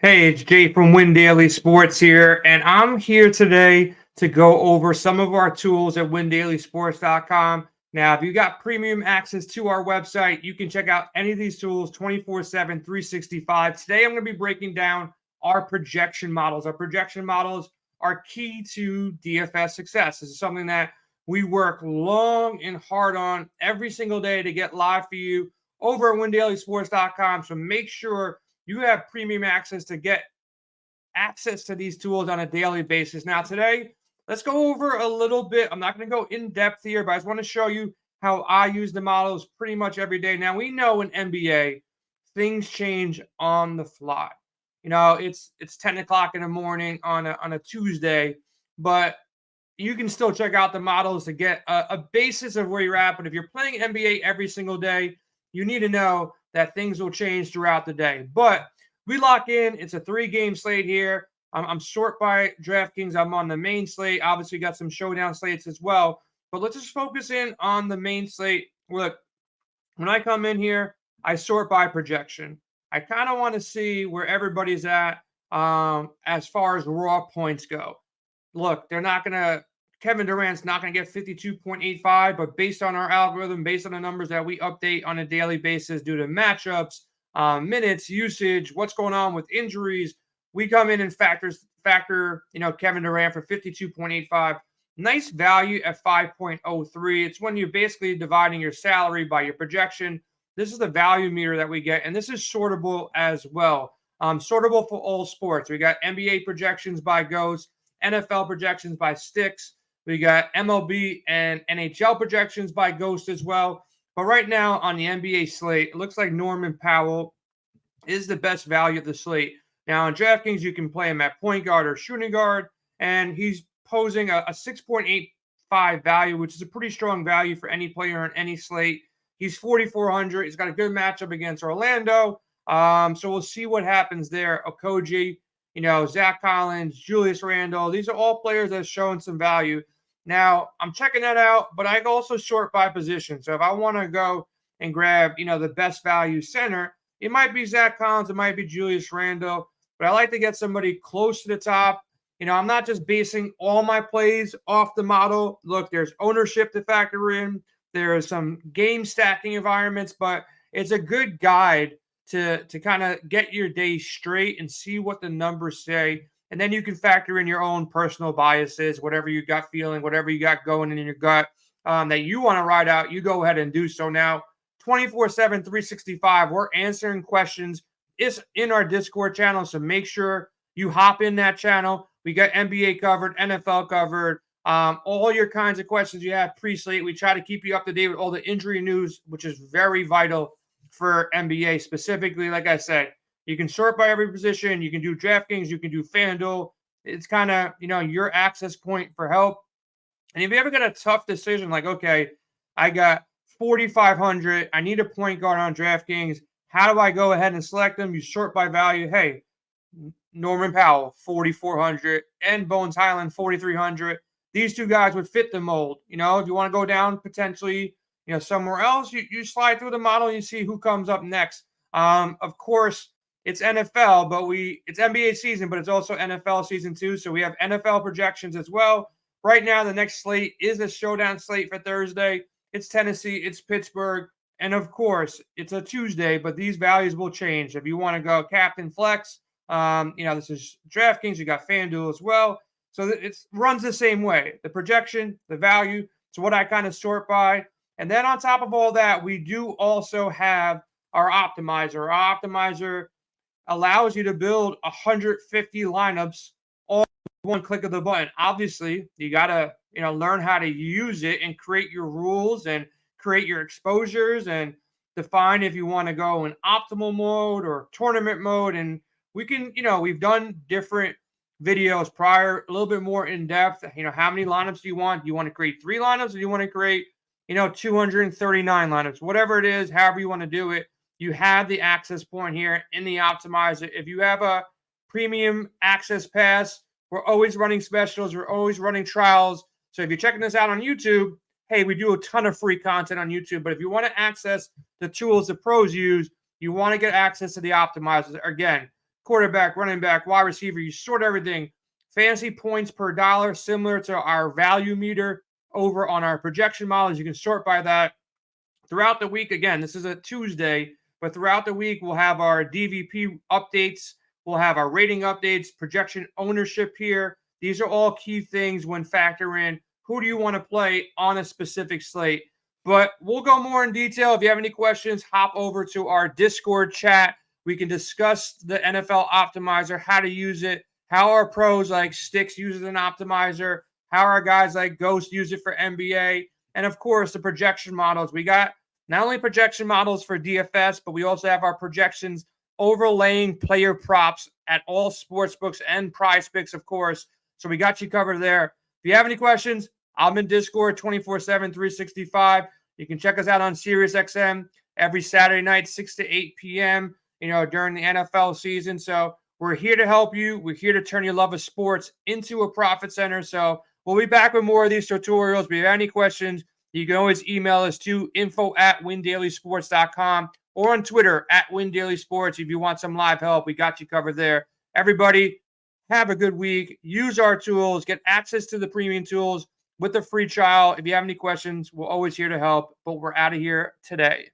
Hey, it's Jay from Win Daily Sports here, and I'm here today to go over some of our tools at windailysports.com. Now, if you got premium access to our website, you can check out any of these tools 24/7, 365. Today, I'm going to be breaking down our projection models. Our projection models are key to DFS success. This is something that we work long and hard on every single day to get live for you over at windailysports.com. So make sure you have premium access to get access to these tools on a daily basis. Now, today, let's go over a little bit. I'm not going to go in depth here, but I just want to show you how I use the models pretty much every day. Now, we know in NBA, things change on the fly. It's 10 o'clock in the morning on a Tuesday, but you can still check out the models to get a basis of where you're at. But if you're playing NBA every single day, you need to know that things will change throughout the day. But we lock in. It's a 3-game slate here. I'm short by DraftKings. I'm on the main slate. Obviously, got some showdown slates as well. But let's just focus in on the main slate. Look, when I come in here, I sort by projection. I kind of want to see where everybody's at as far as raw points go. Look, they're not going to Kevin Durant's not going to get 52.85, but based on our algorithm, based on the numbers that we update on a daily basis due to matchups, minutes, usage, what's going on with injuries, we come in and factor Kevin Durant for 52.85. Nice value at 5.03. It's when you're basically dividing your salary by your projection. This is the value meter that we get, and this is sortable as well. Sortable for all sports. We got NBA projections by Ghost, NFL projections by Sticks. We got MLB and NHL projections by Ghost as well. But right now on the NBA slate, it looks like Norman Powell is the best value of the slate. Now on DraftKings, you can play him at point guard or shooting guard, and he's posing a 6.85 value, which is a pretty strong value for any player on any slate. He's 4,400. He's got a good matchup against Orlando. So we'll see what happens there. Okogie, Zach Collins, Julius Randle. These are all players that have shown some value. Now, I'm checking that out, but I also sort by position. So if I want to go and grab, the best value center, it might be Zach Collins, it might be Julius Randle, but I like to get somebody close to the top. I'm not just basing all my plays off the model. Look, there's ownership to factor in. There are some game stacking environments, but it's a good guide to kind of get your day straight and see what the numbers say. And then you can factor in your own personal biases, whatever you got feeling, whatever you got going in your gut that you want to ride out, you go ahead and do so. Now, 24/7, 365, we're answering questions. It's in our Discord channel, so make sure you hop in that channel. We got NBA covered, NFL covered, all your kinds of questions you have pre-slate. We try to keep you up to date with all the injury news, which is very vital for NBA specifically. Like I said, you can sort by every position. You can do DraftKings. You can do FanDuel. It's kind of, your access point for help. And if you ever get a tough decision, like, okay, I got 4,500. I need a point guard on DraftKings. How do I go ahead and select them? You sort by value. Hey, Norman Powell, 4,400. And Bones Highland, 4,300. These two guys would fit the mold. If you want to go down potentially, somewhere else, you slide through the model and you see who comes up next. Of course, it's NFL, but it's NBA season, but it's also NFL season too. So we have NFL projections as well. Right now, the next slate is a showdown slate for Thursday. It's Tennessee, it's Pittsburgh, and of course, it's a Tuesday, but these values will change. If you want to go captain flex, this is DraftKings, you got FanDuel as well. So it runs the same way. The projection, the value, so what I kind of sort by. And then on top of all that, we do also have our optimizer. Our optimizer allows you to build 150 lineups all one click of the button. Obviously, you got to, learn how to use it and create your rules and create your exposures and define if you want to go in optimal mode or tournament mode. And we can, we've done different videos prior, a little bit more in depth. How many lineups do you want? Do you want to create 3 lineups or do you want to create, 239 lineups? Whatever it is, however you want to do it. You have the access point here in the optimizer. If you have a premium access pass, we're always running specials. We're always running trials. So if you're checking this out on YouTube, hey, we do a ton of free content on YouTube. But if you want to access the tools the pros use, you want to get access to the optimizers. Again, quarterback, running back, wide receiver. You sort everything. Fantasy points per dollar, similar to our value meter over on our projection models. You can sort by that. Throughout the week, again, this is a Tuesday, but throughout the week, we'll have our DVP updates. We'll have our rating updates, projection ownership here. These are all key things when factor in who do you want to play on a specific slate. But we'll go more in detail. If you have any questions, hop over to our Discord chat. We can discuss the NFL optimizer, how to use it, how our pros like Sticks use an optimizer, how our guys like Ghost use it for NBA, and of course, the projection models. We got not only projection models for DFS, but we also have our projections overlaying player props at all sports books and prize picks, of course. So we got you covered there. If you have any questions, I'm in Discord 24/7, 365. You can check us out on SiriusXM every Saturday night, 6 to 8 p.m., during the NFL season. So we're here to help you. We're here to turn your love of sports into a profit center. So we'll be back with more of these tutorials. If you have any questions, you can always email us to info@windailysports.com or on Twitter @windailysports. If you want some live help, we got you covered there. Everybody, have a good week. Use our tools. Get access to the premium tools with the free trial. If you have any questions, we're always here to help. But we're out of here today.